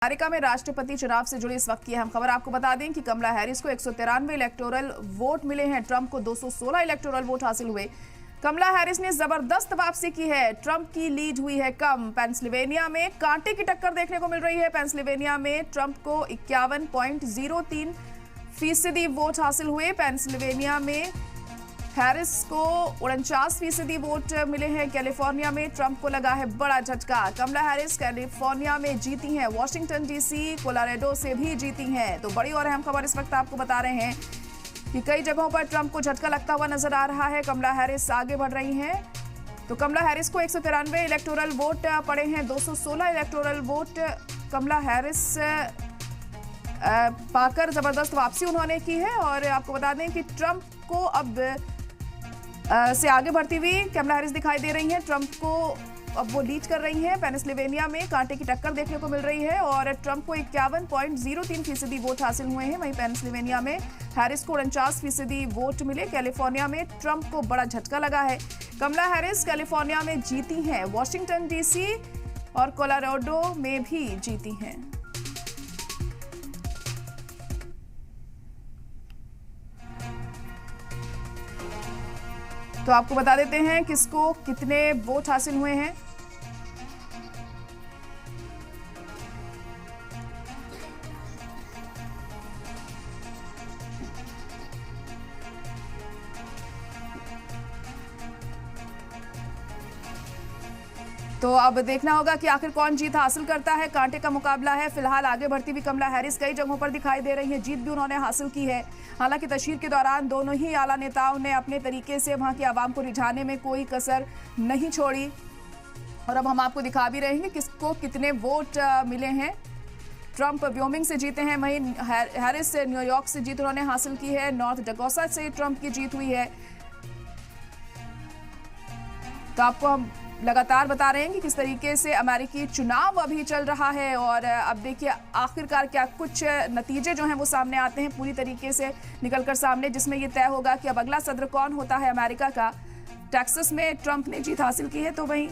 America में राष्ट्रपति चुनाव से जुड़ी इस वक्त की अहम खबर आपको बता दें कि कमला हैरिस को 193 इलेक्टोरल वोट मिले हैं। ट्रंप को 216 इलेक्टोरल वोट हासिल हुए। कमला हैरिस ने जबरदस्त वापसी की है। ट्रंप की लीड हुई है कम। पेंसिल्वेनिया में कांटे की टक्कर देखने को मिल रही है। पेंसिल्वेनिया में ट्रंप को 51.03% वोट हासिल हुए। पेंसिल्वेनिया में हैरिस को 49% वोट मिले हैं। कैलिफोर्निया में ट्रंप को लगा है बड़ा झटका। कमला हैरिस कैलिफोर्निया में जीती हैं। वॉशिंगटन डीसी, कोलोराडो से भी जीती हैं। तो बड़ी और अहम खबर इस वक्त आपको बता रहे हैं कि कई जगहों पर ट्रंप को झटका लगता हुआ नजर आ रहा है। कमला हैरिस आगे बढ़ रही हैं। तो कमला हैरिस को 193 इलेक्टोरल वोट पड़े हैं। 216 इलेक्टोरल वोट कमला हैरिस पाकर जबरदस्त वापसी उन्होंने की है। और आपको बता दें कि ट्रंप को अब से आगे बढ़ती हुई कमला हैरिस दिखाई दे रही हैं। ट्रंप को अब वो लीड कर रही हैं। पेनिसिल्वेनिया में कांटे की टक्कर देखने को मिल रही है और ट्रंप को 51.03% वोट हासिल हुए हैं। वहीं पेनिसिल्वेनिया में हैरिस को 49% वोट मिले। कैलिफोर्निया में ट्रंप को बड़ा झटका लगा है। कमला हैरिस कैलिफोर्निया में जीती हैं। वॉशिंगटन डीसी और कोलोराडो में भी जीती हैं। तो आपको बता देते हैं किसको कितने वोट हासिल हुए हैं। तो अब देखना होगा कि आखिर कौन जीत हासिल करता है। कांटे का मुकाबला है। फिलहाल आगे बढ़ती हुई कमला हैरिस कई जगहों पर दिखाई दे रही है। जीत भी उन्होंने हासिल की है। हालांकि तशहीर के दौरान दोनों ही आला नेताओं ने अपने तरीके से वहां की आवाम को रिझाने में कोई कसर नहीं छोड़ी। और अब हम आपको दिखा भी रहे हैं किसको कितने वोट मिले हैं। ट्रंप व्योमिंग से जीते हैं। वहीं हैरिस से न्यूयॉर्क से जीत उन्होंने हासिल की है। नॉर्थ डकोटा से ट्रंप की जीत हुई है। तो आपको हम लगातार बता रहे हैं कि किस तरीके से अमेरिकी चुनाव अभी चल रहा है। और अब देखिए आखिरकार क्या कुछ नतीजे जो हैं वो सामने आते हैं पूरी तरीके से निकलकर सामने, जिसमें ये तय होगा कि अब अगला सदर कौन होता है अमेरिका का। टेक्सास में ट्रंप ने जीत हासिल की है। तो वहीं